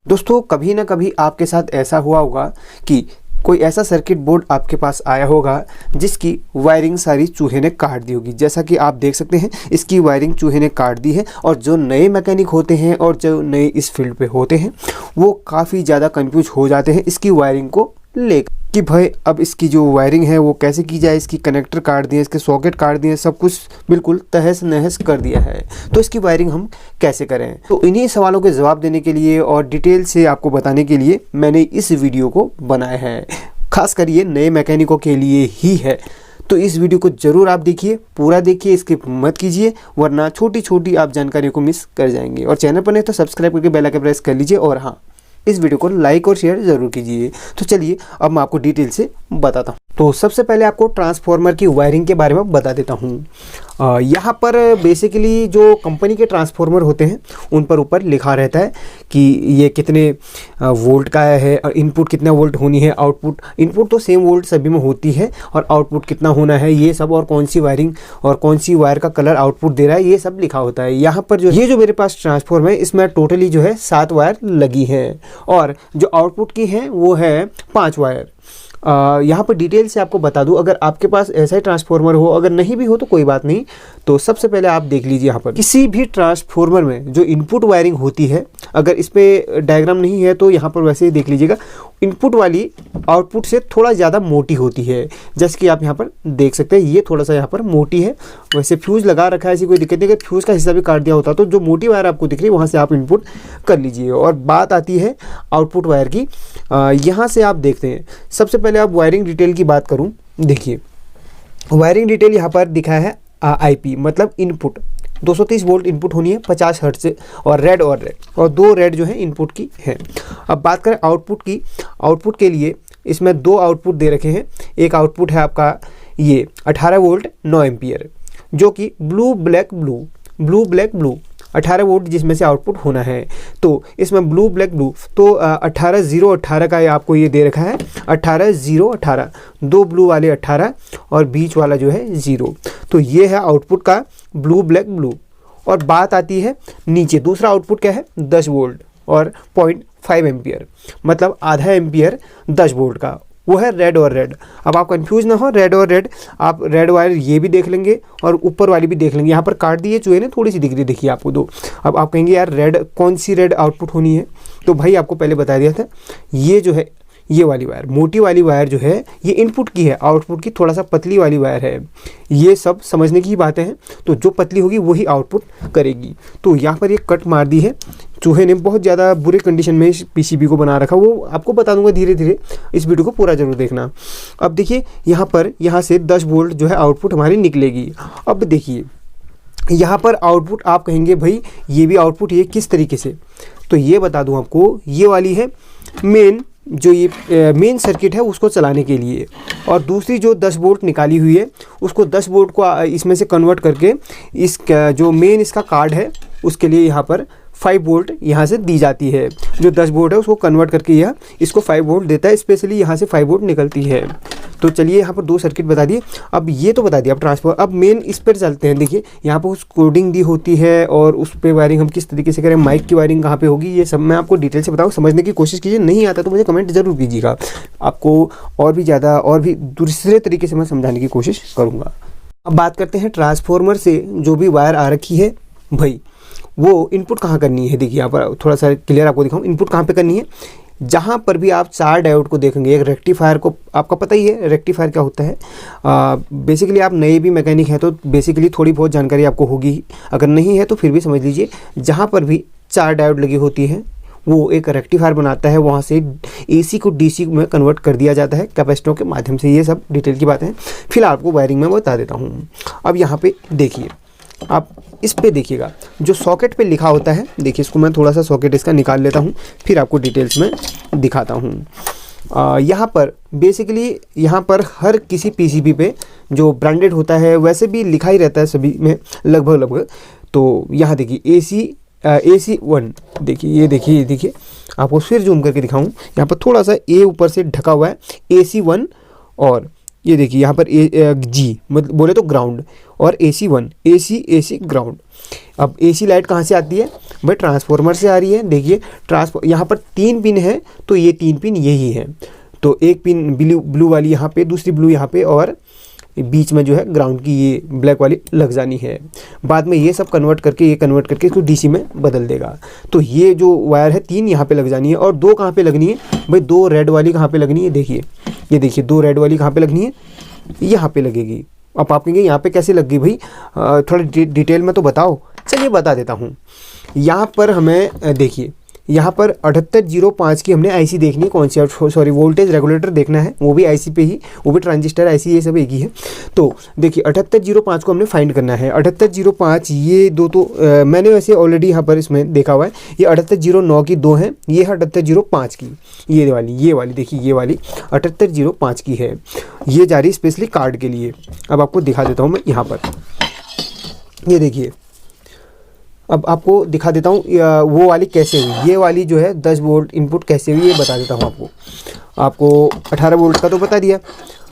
दोस्तों कभी ना कभी आपके साथ ऐसा हुआ होगा कि कोई ऐसा सर्किट बोर्ड आपके पास आया होगा जिसकी वायरिंग सारी चूहे ने काट दी होगी। जैसा कि आप देख सकते हैं इसकी वायरिंग चूहे ने काट दी है और जो नए मैकेनिक होते हैं और जो नए इस फील्ड पे होते हैं वो काफ़ी ज़्यादा कंफ्यूज हो जाते हैं इसकी वायरिंग को लेकर कि भाई अब इसकी जो वायरिंग है वो कैसे की जाए। इसकी कनेक्टर काट दिए, इसके सॉकेट काट दिए, सब कुछ बिल्कुल तहस नहस कर दिया है, तो इसकी वायरिंग हम कैसे करें। तो इन्हीं सवालों के जवाब देने के लिए और डिटेल से आपको बताने के लिए मैंने इस वीडियो को बनाया है। खास कर ये नए मैकेनिकों के लिए ही है, तो इस वीडियो को ज़रूर आप देखिए, पूरा देखिए, स्किप मत कीजिए वरना छोटी छोटी आप जानकारियों को मिस कर जाएंगे। और चैनल पर नहीं तो सब्सक्राइब करके बेल आइकन प्रेस कर लीजिए और हाँ, इस वीडियो को लाइक और शेयर ज़रूर कीजिए। तो चलिए अब मैं आपको डिटेल से बताता हूँ। तो सबसे पहले आपको ट्रांसफार्मर की वायरिंग के बारे में बता देता हूँ। यहाँ पर बेसिकली जो कंपनी के ट्रांसफार्मर होते हैं उन पर ऊपर लिखा रहता है कि ये कितने वोल्ट का है और इनपुट कितना वोल्ट होनी है, आउटपुट इनपुट तो सेम वोल्ट सभी में होती है और आउटपुट कितना होना है ये सब, और कौन सी वायरिंग और कौन सी वायर का कलर आउटपुट दे रहा है ये सब लिखा होता है। यहाँ पर जो ये जो मेरे पास ट्रांसफार्मर है इसमें टोटली जो है 7 वायर लगी हैं और जो आउटपुट की है वो है 5 वायर। यहाँ पर डिटेल से आपको बता दूं, अगर आपके पास ऐसा ही ट्रांसफार्मर हो, अगर नहीं भी हो तो कोई बात नहीं। तो सबसे पहले आप देख लीजिए यहाँ पर किसी भी ट्रांसफार्मर में जो इनपुट वायरिंग होती है, अगर इस पे डायग्राम नहीं है तो यहाँ पर वैसे ही देख लीजिएगा, इनपुट वाली आउटपुट से थोड़ा ज़्यादा मोटी होती है। जैसे कि आप यहाँ पर देख सकते हैं ये थोड़ा सा यहाँ पर मोटी है। वैसे फ्यूज़ लगा रखा है, ऐसी कोई दिक्कत नहीं। अगर फ्यूज़ का हिस्सा भी काट दिया होता तो जो मोटी वायर आपको दिख रही है वहाँ से आप इनपुट कर लीजिए। और बात आती है आउटपुट वायर की, यहाँ से आप देखते हैं। सबसे पहले आप वायरिंग डिटेल की बात करूँ, देखिए वायरिंग डिटेल यहाँ पर दिखाया है IP मतलब इनपुट 230 वोल्ट इनपुट होनी है 50 हर्ट्ज से, और रेड और 2 रेड जो है इनपुट की है। अब बात करें आउटपुट की, आउटपुट के लिए इसमें 2 आउटपुट दे रखे हैं। एक आउटपुट है आपका ये 18 वोल्ट 9 एम्पियर जो कि ब्लू ब्लैक ब्लू 18 वोल्ट जिसमें से आउटपुट होना है। तो इसमें ब्लू ब्लैक ब्लू तो 18 का आपको ये दे रखा है 18 2 ब्लू वाले 18 और बीच वाला जो है 0। तो ये है आउटपुट का ब्लू ब्लैक ब्लू। और बात आती है नीचे, दूसरा आउटपुट क्या है 10 वोल्ट और 0.5 एम्पियर मतलब आधा एम्पियर 10 वोल्ट का, वो है रेड और रेड। अब आप कंफ्यूज ना हो, रेड और रेड आप रेड वायर ये भी देख लेंगे और ऊपर वाली भी देख लेंगे। यहाँ पर काट दी है चूहे ने, थोड़ी सी दिख रही देखिए आपको 2। अब आप कहेंगे यार रेड कौन सी रेड आउटपुट होनी है, तो भाई आपको पहले बता दिया था, ये जो है ये वाली वायर, मोटी वाली वायर जो है ये इनपुट की है, आउटपुट की थोड़ा सा पतली वाली वायर है। ये सब समझने की बातें हैं। तो जो पतली होगी वही आउटपुट करेगी। तो यहाँ पर ये कट मार दी है चूहे ने, बहुत ज़्यादा बुरे कंडीशन में इस PCB को बना रखा, वो आपको बता दूंगा धीरे धीरे, इस वीडियो को पूरा जरूर देखना। अब देखिए यहाँ से 10 वोल्ट जो है आउटपुट हमारी निकलेगी। अब देखिए यहाँ पर आउटपुट आप कहेंगे भाई ये भी आउटपुट, ये किस तरीके से, तो ये बता दूं आपको, ये वाली है मेन, जो ये मेन सर्किट है उसको चलाने के लिए, और दूसरी जो 10 वोल्ट निकाली हुई है उसको 10 वोल्ट को इसमें से कन्वर्ट करके इस जो मेन इसका कार्ड है उसके लिए यहाँ पर 5 वोल्ट यहाँ से दी जाती है। जो 10 वोल्ट है उसको कन्वर्ट करके यह इसको 5 वोल्ट देता है, स्पेशली यहाँ से 5 वोल्ट निकलती है। तो चलिए यहाँ पर 2 सर्किट बता दिए। अब ये तो बता दिया, अब ट्रांसफर, अब मेन इस पर चलते हैं। देखिए यहाँ पर उस कोडिंग दी होती है और उस पर वायरिंग हम किस तरीके से करें, माइक की वायरिंग कहाँ पे होगी, ये सब मैं आपको डिटेल से बताऊँ, समझने की कोशिश कीजिए। नहीं आता तो मुझे कमेंट जरूर कीजिएगा, आपको और भी ज़्यादा और भी दूसरे तरीके से मैं समझाने की कोशिश करूँगा। अब बात करते हैं ट्रांसफार्मर से जो भी वायर आ रखी है भाई वो इनपुट कहाँ करनी है। देखिए यहाँ पर थोड़ा सा क्लियर आपको दिखाऊँ, इनपुट कहाँ पे करनी है। जहाँ पर भी आप 4 डायोड को देखेंगे, एक रेक्टिफायर को, आपका पता ही है रेक्टिफायर क्या होता है। बेसिकली आप नए भी मैकेनिक हैं तो बेसिकली थोड़ी बहुत जानकारी आपको होगी, अगर नहीं है तो फिर भी समझ लीजिए। जहाँ पर भी 4 डायोड लगी होती है वो एक रेक्टिफायर बनाता है, वहाँ से AC को DC में कन्वर्ट कर दिया जाता है कैपेसिटरों के माध्यम से। ये सब डिटेल की बातें हैं, फिलहाल आपको वायरिंग में बता देता हूँ। अब यहाँ पे देखिए, आप इस पे देखिएगा जो सॉकेट पे लिखा होता है, देखिए इसको मैं थोड़ा सा सॉकेट इसका निकाल लेता हूँ फिर आपको डिटेल्स में दिखाता हूँ। यहाँ पर बेसिकली यहाँ पर हर किसी PCB पे जो ब्रांडेड होता है वैसे भी लिखा ही रहता है सभी में लगभग। तो यहाँ देखिए AC1, देखिए ये देखिए आपको फिर जूम करके दिखाऊँ, यहाँ पर थोड़ा सा A ऊपर से ढका हुआ है AC1 और ये देखिए यहाँ पर जी मतलब बोले तो ग्राउंड, और AC1 AC ग्राउंड। अब AC लाइट कहाँ से आती है भाई, ट्रांसफार्मर से आ रही है। देखिए यहाँ पर 3 पिन है, तो ये 3 पिन यही है। तो एक पिन ब्लू वाली यहाँ पे, दूसरी ब्लू यहाँ पे, और बीच में जो है ग्राउंड की ये ब्लैक वाली लग जानी है। बाद में ये सब कन्वर्ट करके इसको DC में बदल देगा। तो ये जो वायर है 3 यहाँ पे लग जानी है, और 2 कहाँ पे लगनी है भाई, 2 रेड वाली कहाँ पे लगनी है, देखिए ये देखिए 2 रेड वाली कहाँ पे लगनी है, यहाँ पे लगेगी। अब आप कहेंगे यहाँ पे कैसे लग गई भाई, थोड़ा डिटेल में तो बताओ। चलिए बता देता हूँ। यहाँ पर हमें देखिए, यहाँ पर 7805 की हमने IC देखनी है, कौन सी, सॉरी वोल्टेज रेगुलेटर देखना है, वो भी IC पे ही, वो भी ट्रांजिस्टर IC ये सब एक ही है। तो देखिए 7805 को हमने फाइंड करना है। 7805 ये दो तो मैंने वैसे ऑलरेडी यहाँ पर इसमें देखा हुआ है, ये 7809 की 2 हैं, ये है 7805 की, ये वाली देखिए, ये वाली 7805 की है, ये जा रही स्पेशली कार्ड के लिए। अब आपको दिखा देता हूँ मैं यहाँ पर, ये देखिए, अब आपको दिखा देता हूँ वो वाली कैसे हुई। ये वाली जो है 10 वोल्ट इनपुट कैसे हुई ये बता देता हूँ आपको 18 वोल्ट का तो बता दिया।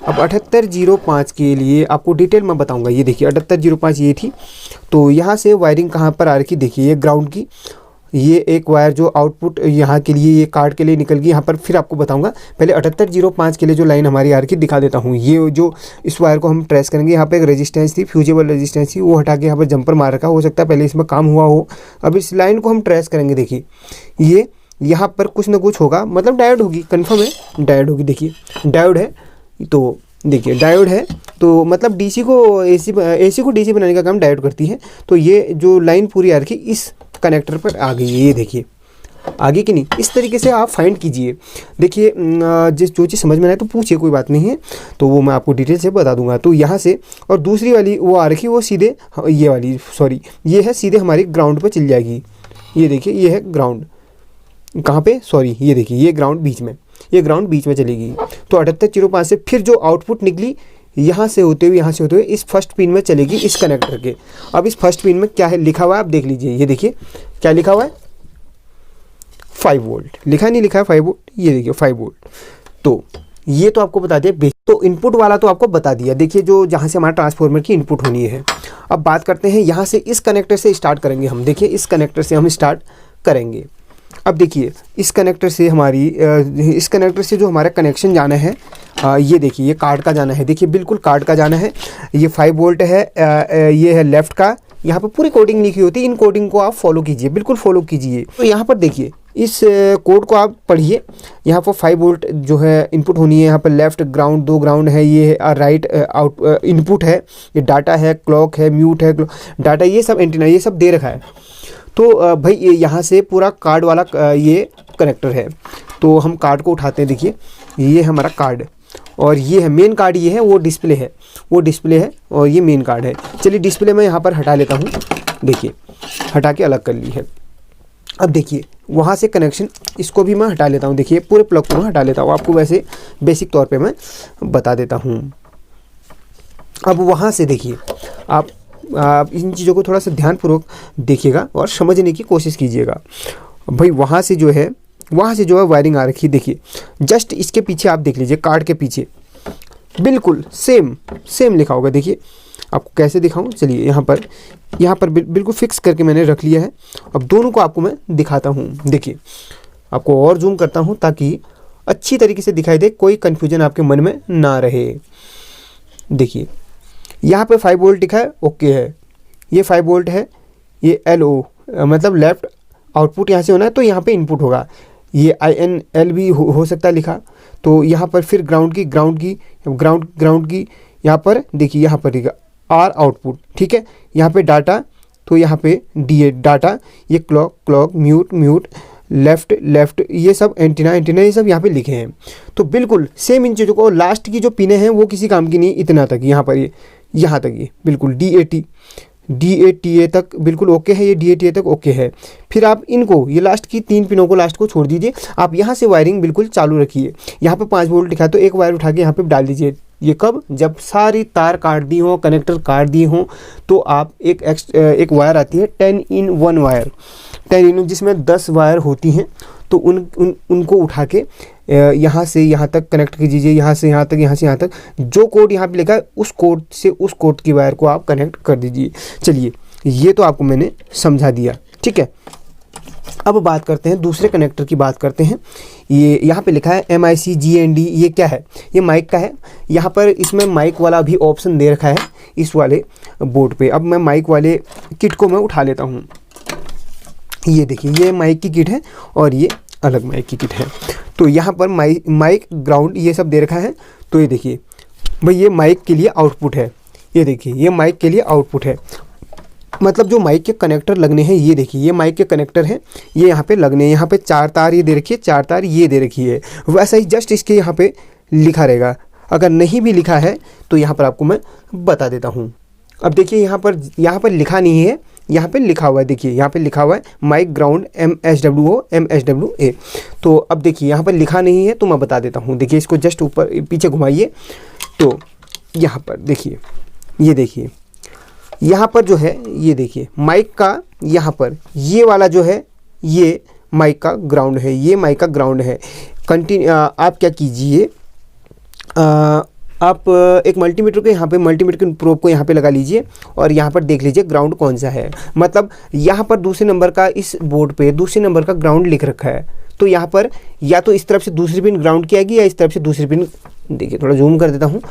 अब 7805 के लिए आपको डिटेल में बताऊंगा। ये देखिए 7805 ये थी, तो यहाँ से वायरिंग कहाँ पर आ रखी, देखिए ये ग्राउंड की, ये एक वायर जो आउटपुट यहाँ के लिए, ये कार्ड के लिए निकल गई यहाँ पर, फिर आपको बताऊंगा। पहले 7805 के लिए जो लाइन हमारी आ रखी दिखा देता हूँ। ये जो इस वायर को हम ट्रेस करेंगे, यहाँ पे एक रेजिस्टेंस थी, फ्यूजेबल रेजिस्टेंस थी, वो हटा के यहाँ पर जंपर मार रखा, हो सकता है पहले इसमें काम हुआ हो। अब इस लाइन को हम ट्रेस करेंगे, देखिए ये यहाँ पर कुछ ना कुछ होगा, मतलब डायोड होगी, कन्फर्म है डायोड होगी। देखिए डायोड है, तो देखिए डायोड है, तो मतलब DC को AC को DC बनाने का काम डायोड करती है। तो ये जो लाइन पूरी आ रखी इस कनेक्टर पर आ गई है, ये देखिए आगे कि नहीं, इस तरीके से आप फाइंड कीजिए। देखिए जो चीज़ समझ में आए तो पूछिए, कोई बात नहीं है, तो वो मैं आपको डिटेल से बता दूंगा। तो यहाँ से, और दूसरी वाली वो आ रखी, वो सीधे ये वाली, सॉरी ये है सीधे हमारी ग्राउंड पर चल जाएगी। ये देखिए ये है ग्राउंड, कहाँ पे, सॉरी ये देखिए ये ग्राउंड बीच में, ये ग्राउंड बीच में चलेगी। तो 7805 से फिर जो आउटपुट निकली यहाँ से होते हुए इस फर्स्ट पिन में चलेगी, इस कनेक्टर के। अब इस फर्स्ट पिन में क्या है लिखा हुआ है, आप देख लीजिए, ये देखिए क्या लिखा हुआ है, 5 वोल्ट लिखा, नहीं लिखा है 5 वोल्ट, ये देखिए 5 वोल्ट। तो ये तो आपको बता दिया। तो इनपुट वाला तो आपको बता दिया, देखिए जो जहाँ से हमारा ट्रांसफार्मर की इनपुट होनी है। अब बात करते हैं यहाँ से, इस कनेक्टर से स्टार्ट करेंगे हम। देखिए इस कनेक्टर से हम स्टार्ट करेंगे। अब देखिए इस कनेक्टर से जो हमारा कनेक्शन जाना है, ये देखिए ये कार्ड का जाना है, देखिए बिल्कुल कार्ड का जाना है। ये 5 वोल्ट है, ये है लेफ़्ट का। यहाँ पर पूरी कोडिंग लिखी होती है, इन कोडिंग को आप फॉलो कीजिए, बिल्कुल फॉलो कीजिए। तो यहाँ पर देखिए इस कोड को आप पढ़िए। यहाँ पर 5 वोल्ट जो है इनपुट होनी है, यहाँ पर लेफ़्ट ग्राउंड, 2 ग्राउंड है, ये राइट आउट इनपुट है, ये डाटा है, क्लॉक है, म्यूट है, डाटा, ये सब एंटीना, ये सब दे रखा है। तो भाई ये यहाँ से पूरा कार्ड वाला ये कनेक्टर है। तो हम कार्ड को उठाते हैं, देखिए ये हमारा कार्ड, और ये है मेन कार्ड, ये है वो डिस्प्ले है, और ये मेन कार्ड है। चलिए डिस्प्ले मैं यहाँ पर हटा लेता हूँ, देखिए हटा के अलग कर ली है। अब देखिए वहाँ से कनेक्शन, इसको भी मैं हटा लेता हूँ, देखिए पूरे प्लग को मैं हटा लेता हूँ, आपको वैसे बेसिक तौर पे मैं बता देता हूँ। अब वहाँ से देखिए आप इन चीज़ों को थोड़ा सा ध्यानपूर्वक देखिएगा और समझने की कोशिश कीजिएगा। भाई वहाँ से जो है वायरिंग आ रखी है, देखिए जस्ट इसके पीछे आप देख लीजिए, कार्ड के पीछे बिल्कुल सेम लिखा होगा। देखिए आपको कैसे दिखाऊं, चलिए यहाँ पर बिल्कुल फिक्स करके मैंने रख लिया है। अब दोनों को आपको मैं दिखाता हूँ, देखिए आपको और जूम करता हूँ ताकि अच्छी तरीके से दिखाई दे, कोई कन्फ्यूजन आपके मन में ना रहे। देखिए यहाँ पे 5 वोल्ट लिखा है, ओके है, ये 5 वोल्ट है, ये LO मतलब लेफ़्ट आउटपुट यहाँ से होना है, तो यहाँ पे इनपुट होगा। ये INL भी हो सकता है लिखा। तो यहाँ पर फिर ग्राउंड की यहाँ पर देखिए, यहाँ पर लिखा R आउटपुट, ठीक है। यहाँ पे डाटा, तो यहाँ पे DA डाटा, ये क्लॉक म्यूट लेफ्ट ये सब एंटीना ये सब यहाँ पे लिखे हैं। तो बिल्कुल सेम इन चीज़ों को, लास्ट की जो पिने हैं वो किसी काम की नहीं, इतना तक यहाँ पर यहाँ तक ये बिल्कुल DATA तक बिल्कुल ओके है, ये DATA तक ओके है। फिर आप इनको, ये लास्ट की 3 पिनों को लास्ट को छोड़ दीजिए। आप यहाँ से वायरिंग बिल्कुल चालू रखिए। यहाँ पे 5 वोल्ट लिखा है, तो एक वायर उठा के यहाँ पे डाल दीजिए। ये कब, जब सारी तार काट दी हो, कनेक्टर काट दिए हों, तो आप एक वायर आती है 10 in 1 वायर, 10 in जिसमें 10 वायर होती हैं, तो उनको उठा के यहाँ से यहाँ तक कनेक्ट कीजिए, यहाँ से यहाँ तक, यहाँ से यहाँ तक। जो कोड यहाँ पे लिखा है उस कोड से उस कोड की वायर को आप कनेक्ट कर दीजिए। चलिए, ये तो आपको मैंने समझा दिया, ठीक है। अब बात करते हैं दूसरे कनेक्टर की, बात करते हैं। ये यहाँ पे लिखा है MIC GND, ये क्या है? ये माइक का है। यहाँ पर इसमें माइक वाला भी ऑप्शन दे रखा है इस वाले बोर्ड पे। अब मैं माइक वाले किट को मैं उठा लेता हूँ। ये देखिए, ये माइक की किट है और ये अलग माइक की किट है। तो यहाँ पर माइक ग्राउंड ये सब दे रखा है। तो ये देखिए भाई, ये माइक के लिए आउटपुट है। ये देखिए, ये माइक के लिए आउटपुट है, मतलब जो माइक के कनेक्टर लगने हैं। ये देखिए, ये माइक के कनेक्टर हैं, ये यहाँ पे लगने हैं। यहाँ पे 4 तार ये दे रखी है, 4 तार ये दे रखी है। वैसा ही जस्ट इसके यहाँ पे लिखा रहेगा। अगर नहीं भी लिखा है तो यहाँ पर आपको मैं बता देता हूँ। अब देखिए, यहाँ पर लिखा नहीं है, यहाँ पे लिखा हुआ है। देखिए, यहाँ पे लिखा हुआ है माइक ग्राउंड MSWO MSWA। तो अब देखिए, यहाँ पर लिखा नहीं है तो मैं बता देता हूँ। देखिए, इसको जस्ट ऊपर पीछे घुमाइए तो यहाँ पर देखिए, ये देखिए, यहाँ पर जो है ये देखिए माइक का, यहाँ पर ये वाला जो है ये माइक का ग्राउंड है, ये माइक का ग्राउंड है। आप क्या कीजिए, आप एक मल्टीमीटर को यहाँ पे, मल्टीमीटर के प्रोब को यहाँ पे लगा लीजिए और यहाँ पर देख लीजिए ग्राउंड कौन सा है। मतलब यहाँ पर दूसरे नंबर का, इस बोर्ड पे दूसरे नंबर का ग्राउंड लिख रखा है। तो यहाँ पर या तो इस तरफ से दूसरी पिन ग्राउंड किया गया या इस तरफ से दूसरी पिन। देखिए, थोड़ा जूम कर देता हूँ,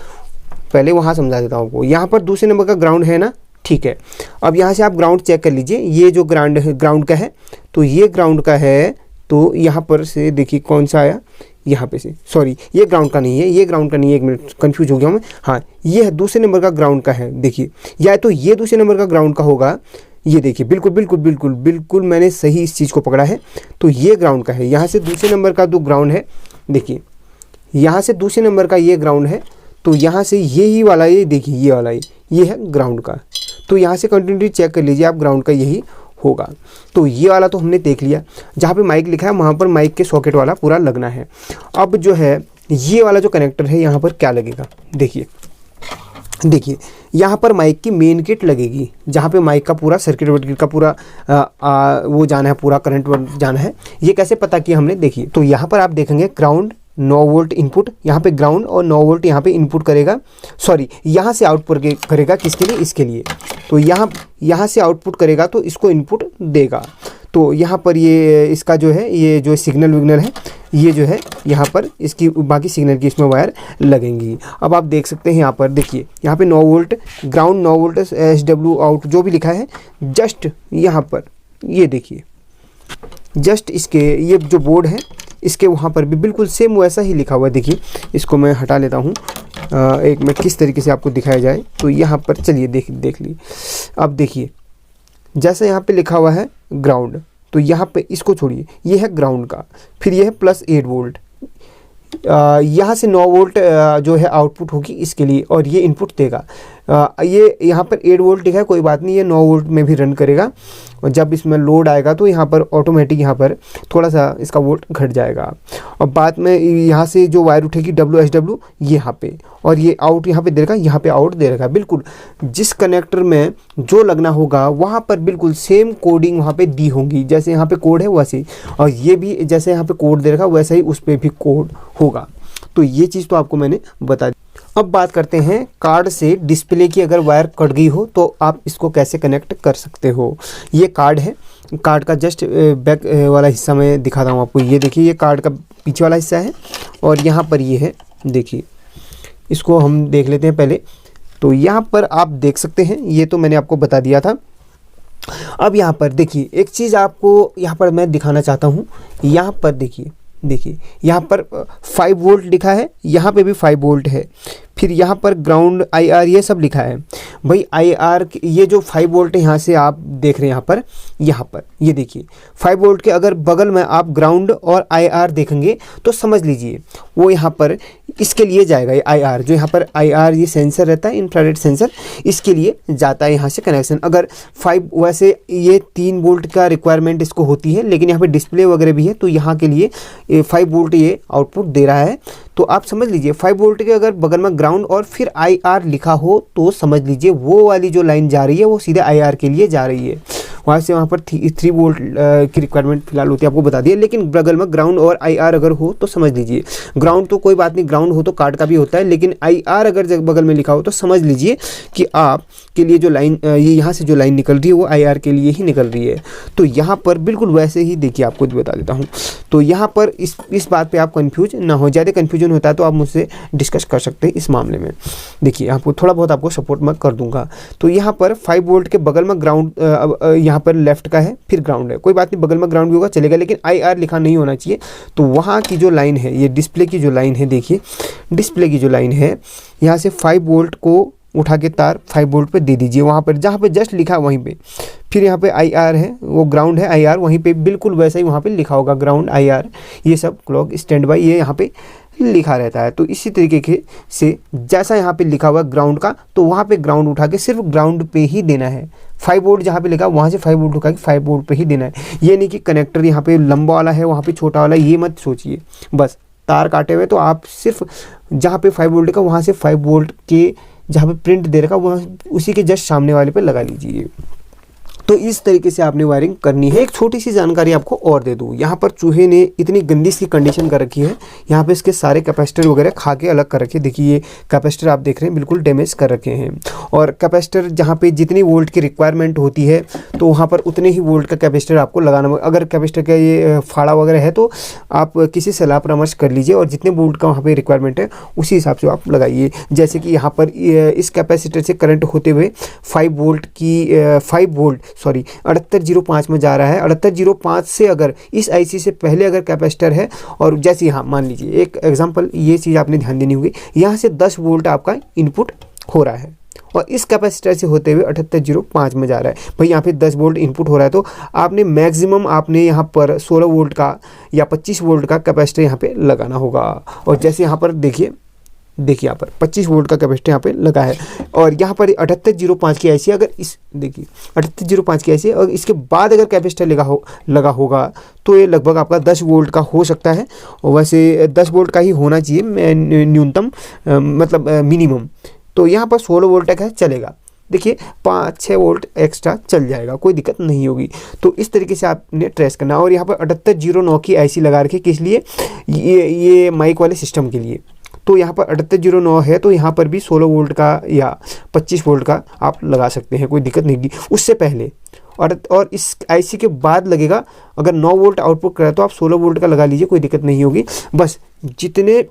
पहले वहाँ समझा देता हूँ आपको। यहाँ पर दूसरे नंबर का ग्राउंड है ना, ठीक है। अब यहाँ से आप ग्राउंड चेक कर लीजिए। ये जो ग्राउंड का है, तो ये ग्राउंड का है। तो यहाँ पर से देखिए कौन सा आया, यहाँ पे से, सॉरी ये ग्राउंड का नहीं है, ये ग्राउंड का नहीं है। एक मिनट, कंफ्यूज हो गया मैं। हाँ, ये है दूसरे नंबर का ग्राउंड का है। देखिए, या तो ये दूसरे नंबर का ग्राउंड का होगा। ये देखिए, बिल्कुल बिल्कुल बिल्कुल बिल्कुल मैंने सही इस चीज़ को पकड़ा है। तो ये ग्राउंड का है। यहाँ से दूसरे नंबर का जो ग्राउंड है, देखिए यहाँ से दूसरे नंबर का ये ग्राउंड है। तो यहाँ से ये ही वाला, ये देखिए ये वाला ये है ग्राउंड का। तो यहाँ से कंटिन्यूटी चेक कर लीजिए आप, ग्राउंड का यही होगा। तो ये वाला तो हमने देख लिया, जहाँ पे माइक लिखा है वहाँ पर माइक के सॉकेट वाला पूरा लगना है। अब जो है ये वाला जो कनेक्टर है, यहाँ पर क्या लगेगा, देखिए यहाँ पर माइक की मेन किट लगेगी, जहाँ पे माइक का पूरा सर्किट वर्किट का पूरा वो जाना है, पूरा करंट जाना है। ये कैसे पता किया हमने, देखिए। तो यहाँ पर आप देखेंगे ग्राउंड 9 वोल्ट इनपुट, यहाँ पे ग्राउंड और 9 वोल्ट यहाँ पे इनपुट करेगा, सॉरी यहाँ से आउटपुट करेगा, किसके लिए, इसके लिए। तो यहाँ से आउटपुट करेगा तो इसको इनपुट देगा। तो यहाँ पर ये इसका जो है, ये जो सिग्नल विग्नल है, ये जो है यहाँ पर इसकी बाकी सिग्नल की इसमें वायर लगेंगी। अब आप देख सकते हैं यहाँ पर, देखिए यहाँ पे 9 volt ground, 9 volt SW out जो भी लिखा है, जस्ट यहाँ पर ये देखिए, जस्ट इसके ये जो बोर्ड है इसके वहाँ पर भी बिल्कुल सेम वैसा ही लिखा हुआ है। देखिए, इसको मैं हटा लेता हूँ, एक मिनट किस तरीके से आपको दिखाया जाए। तो यहाँ पर चलिए देख लीजिए। अब देखिए, जैसे यहाँ पे लिखा हुआ है ग्राउंड, तो यहाँ पे इसको छोड़िए, ये है ग्राउंड का, फिर ये है +8 वोल्ट। यहाँ से 9 वोल्ट जो है आउटपुट होगी इसके लिए, और ये इनपुट देगा। ये यहाँ पर 8 वोल्ट लिखा है, कोई बात नहीं, ये 9 वोल्ट में भी रन करेगा। और जब इसमें लोड आएगा तो यहाँ पर ऑटोमेटिक यहाँ पर थोड़ा सा इसका वोल्ट घट जाएगा। और बाद में यहाँ से जो वायर उठेगी WSW यहाँ पे, और ये आउट यहाँ पे दे रखा, यहाँ पे आउट दे रखा। बिल्कुल जिस कनेक्टर में जो लगना होगा वहाँ पर बिल्कुल सेम कोडिंग वहाँ पे दी होगी, जैसे यहाँ पे कोड है वैसे ही, और ये भी जैसे यहाँ पे कोड दे रखा वैसा ही उस पर भी कोड होगा। तो ये चीज़ तो आपको मैंने बता दी। अब बात करते हैं कार्ड से डिस्प्ले की अगर वायर कट गई हो तो आप इसको कैसे कनेक्ट कर सकते हो। ये कार्ड है, कार्ड का जस्ट बैक वाला हिस्सा मैं दिखाता हूँ आपको। ये देखिए, ये कार्ड का पीछे वाला हिस्सा है और यहाँ पर ये है, देखिए इसको हम देख लेते हैं पहले। तो यहाँ पर आप देख सकते हैं, ये तो मैंने आपको बता दिया था। अब यहाँ पर देखिए, एक चीज़ आपको यहाँ पर मैं दिखाना चाहता हूँ। यहाँ पर देखिए यहाँ पर 5 वोल्ट लिखा है, यहाँ पे भी 5 वोल्ट है, फिर यहाँ पर ग्राउंड IR ये सब लिखा है। भाई IR ये जो 5 वोल्ट है, यहाँ से आप देख रहे हैं यहाँ पर ये देखिए 5 वोल्ट के अगर बगल में आप ग्राउंड और IR देखेंगे तो समझ लीजिए वो यहाँ पर इसके लिए जाएगा। ये IR जो यहाँ पर IR ये सेंसर रहता है, इंफ्रारेड सेंसर, इसके लिए जाता है यहाँ से कनेक्शन। अगर 5 वैसे ये 3 वोल्ट का रिक्वायरमेंट इसको होती है, लेकिन यहाँ पे डिस्प्ले वगैरह भी है तो यहाँ के लिए 5 वोल्ट ये आउटपुट दे रहा है। तो आप समझ लीजिए 5 वोल्ट के अगर बगल में ग्राउंड और फिर IR लिखा हो तो समझ लीजिए वो वाली जो लाइन जा रही है वो सीधे IR के लिए जा रही है। वहाँ से वहाँ पर 3 वोल्ट की रिक्वायरमेंट फिलहाल होती है, आपको बता दिया। लेकिन बगल में ग्राउंड और IR अगर हो तो समझ लीजिए, ग्राउंड तो कोई बात नहीं, ग्राउंड हो तो कार्ड का भी होता है, लेकिन IR अगर बगल में लिखा हो तो समझ लीजिए कि आप के लिए जो लाइन ये यहाँ से जो लाइन निकल रही है वो IR के लिए ही निकल रही है। तो यहाँ पर बिल्कुल वैसे ही देखिए, आपको बता देता हूँ। तो यहाँ पर इस बात पे आप कंफ्यूज ना हो, ज़्यादा कंफ्यूजन होता है तो आप मुझसे डिस्कस कर सकते हैं इस मामले में। देखिए आपको थोड़ा बहुत आपको सपोर्ट मैं कर दूंगा। तो यहाँ पर 5 वोल्ट के बगल में ग्राउंड यहाँ पर लेफ्ट का है, फिर ग्राउंड है, कोई बात नहीं, बगल में ग्राउंड भी होगा चलेगा, लेकिन IR लिखा नहीं होना चाहिए। तो वहाँ की जो लाइन है, ये डिस्प्ले की जो लाइन है, देखिए डिस्प्ले की जो लाइन है, यहाँ से 5 वोल्ट को उठा के तार 5 वोल्ट पे दे दीजिए, वहाँ पर जहाँ पे जस्ट लिखा वहीं पे। फिर यहाँ पे IR है, वो ग्राउंड है, IR वहीं पे बिल्कुल वैसा ही वहाँ पे लिखा होगा, ग्राउंड IR, ये सब क्लॉक स्टैंड बाई ये यहाँ पे लिखा रहता है। तो इसी तरीके से जैसा यहाँ पे लिखा हुआ ग्राउंड का, तो वहाँ पे ग्राउंड उठा के सिर्फ ग्राउंड पे ही देना है। 5 वोल्ट जहाँ पे लिखा वहाँ से 5 वोल्ट उठा के 5 वोल्ट पे ही देना है। ये नहीं कि कनेक्टर यहाँ पे लंबा वाला है वहाँ पे छोटा वाला, ये मत सोचिए। बस तार काटे हुए तो आप सिर्फ जहाँ पे 5 वोल्ट का वहाँ से 5 वोल्ट के जहाँ पे प्रिंट दे रखा वहाँ उसी के जस्ट सामने वाले पे लगा लीजिए। तो इस तरीके से आपने वायरिंग करनी है। एक छोटी सी जानकारी आपको और दे दूँ, यहाँ पर चूहे ने इतनी गंदी सी कंडीशन कर रखी है, यहाँ पे इसके सारे कैपेसिटर वगैरह खा के अलग कर रखे। देखिए ये कैपेसिटर आप देख रहे हैं बिल्कुल डैमेज कर रखे हैं, और कैपेसिटर जहाँ पे जितनी वोल्ट की रिक्वायरमेंट होती है तो वहाँ पर उतने ही वोल्ट का कैपेसिटर आपको लगाना। अगर कैपेसिटर का ये फाड़ा वगैरह है तो आप किसी सलाह परामर्श कर लीजिए, और जितने वोल्ट का वहाँ पर रिक्वायरमेंट है उसी हिसाब से आप लगाइए। जैसे कि यहाँ पर इस कैपेसिटर से करंट होते हुए 5 वोल्ट 7805 में जा रहा है। 7805 से अगर इस IC से पहले अगर कैपेसिटर है, और जैसे यहाँ मान लीजिए एक एग्जांपल, ये चीज़ आपने ध्यान देनी होगी, यहाँ से 10 वोल्ट आपका इनपुट हो रहा है और इस कैपेसिटर से होते हुए 7805 में जा रहा है। भाई यहाँ पे 10 वोल्ट इनपुट हो रहा है, तो आपने मैक्सिमम आपने यहाँ पर 16 वोल्ट का या 25 वोल्ट का कैपेसिटर यहाँ पे लगाना होगा। और जैसे यहाँ पर देखिए यहाँ पर 25 वोल्ट का कैपेसिटर यहाँ पे लगा है, और यहाँ पर 7805 की IC, अगर इस देखिए 7805 की IC और इसके बाद अगर कैपेसिटर लगा होगा तो ये लगभग आपका 10 वोल्ट का हो सकता है। और वैसे 10 वोल्ट का ही होना चाहिए न्यूनतम, मतलब मिनिमम। तो यहाँ पर 16 वोल्ट तक है, चलेगा। देखिए 5-6 वोल्ट एक्स्ट्रा चल जाएगा, कोई दिक्कत नहीं होगी। तो इस तरीके से आपने ट्रेस करना। और यहाँ पर 7809 की IC लगा रखी, किस लिए? ये माइक वाले सिस्टम के लिए। तो यहाँ पर 7809 है, तो यहाँ पर भी 16 वोल्ट का या 25 वोल्ट का आप लगा सकते हैं, कोई दिक्कत नहीं। उससे पहले और इस IC के बाद लगेगा, अगर 9 वोल्ट आउटपुट करा तो आप 16 वोल्ट का लगा लीजिए, कोई दिक्कत नहीं होगी। बस जितने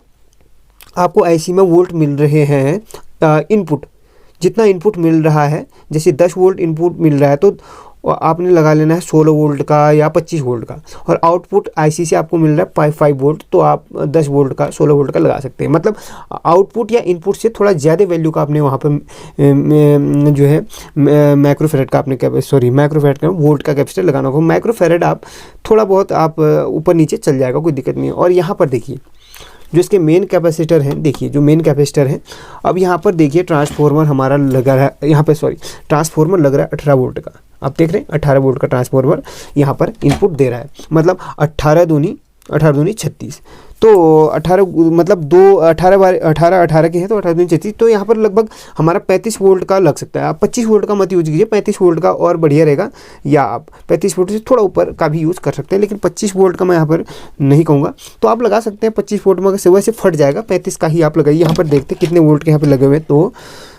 आपको IC में वोल्ट मिल रहे हैं इनपुट, जितना इनपुट मिल रहा है, जैसे 10 वोल्ट इनपुट मिल रहा है तो आपने लगा लेना है 16 वोल्ट का या 25 वोल्ट का, और आउटपुट IC से आपको मिल रहा है 5 वोल्ट, तो आप 10 वोल्ट का 16 वोल्ट का लगा सकते हैं। मतलब आउटपुट या इनपुट से थोड़ा ज़्यादा वैल्यू का आपने वहाँ पर जो है माइक्रोफेरेड का वोल्ट का कैपेसिटर लगाना होगा। माइक्रोफेरेड आप थोड़ा बहुत आप ऊपर नीचे चल जाएगा, कोई दिक्कत नहीं है। और यहाँ पर देखिए जो इसके मेन कैपेसिटर हैं, देखिए जो मेन कैपेसिटर हैं, अब यहाँ पर देखिए ट्रांसफॉर्मर हमारा लगा है, यहाँ पे ट्रांसफॉर्मर लग रहा है 18 वोल्ट का। आप देख रहे हैं 18 वोल्ट का ट्रांसफॉर्मर यहाँ पर इनपुट दे रहा है, मतलब 18 दूनी 36। तो 18 मतलब 18 के हैं तो 18 दूनी 36, तो यहाँ पर लगभग हमारा 35 वोल्ट का लग सकता है। आप 25 वोल्ट का मत यूज कीजिए, 35 वोल्ट का और बढ़िया रहेगा, या आप 35 वोल्ट से थोड़ा ऊपर का भी यूज़ कर सकते हैं, लेकिन 25 वोल्ट का मैं यहाँ पर नहीं कहूँगा। तो आप लगा सकते हैं 25 वोल्ट में, अगर वैसे फट जाएगा 35 का ही आप लगाइए। यहाँ पर देखते कितने वोल्ट के यहाँ पर लगे हुए हैं, तो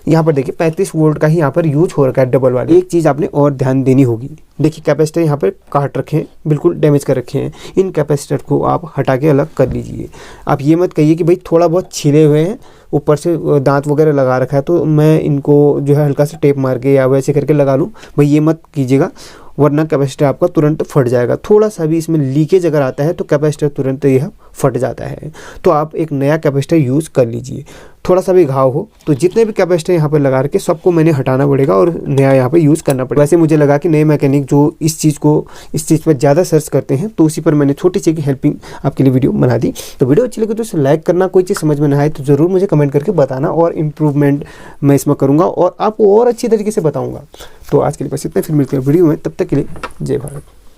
यहाँ पर देखिए 35 वोल्ट का ही यहाँ पर यूज हो रखा है डबल वाले। एक चीज़ आपने और ध्यान देनी होगी, देखिए कैपेसिटर यहाँ पर काट रखे हैं, बिल्कुल डैमेज कर रखे हैं, इन कैपेसिटर को आप हटा के अलग कर लीजिए। आप ये मत कहिए कि भाई थोड़ा बहुत छिले हुए हैं, ऊपर से दांत वगैरह लगा रखा है तो मैं इनको जो है हल्का सा टेप मार के या वैसे करके लगा लूँ, भाई ये मत कीजिएगा, वरना कैपेसिटर आपका तुरंत फट जाएगा। थोड़ा सा भी इसमें लीकेज अगर आता है तो कैपेसिटर तुरंत यह फट जाता है। तो आप एक नया कैपेसिटर यूज़ कर लीजिए। थोड़ा सा भी घाव हो तो जितने भी कैपेसिटर यहाँ पर लगा रखे सबको मैंने हटाना पड़ेगा और नया यहाँ पे यूज़ करना पड़ेगा। वैसे मुझे लगा कि नए मैकेनिक जो इस चीज़ पर ज़्यादा सर्च करते हैं, तो उसी पर मैंने छोटी सी हेल्पिंग आपके लिए वीडियो बना दी। तो वीडियो अच्छी लगी तो इसे लाइक करना, कोई चीज़ समझ में ना आए तो ज़रूर मुझे कमेंट करके बताना, और इम्प्रूवमेंट मैं इसमें करूँगा और आपको और अच्छी तरीके से बताऊँगा। तो आज के लिए बस इतना, फिर मिलते हैं वीडियो में, तब तक के लिए जय भारत।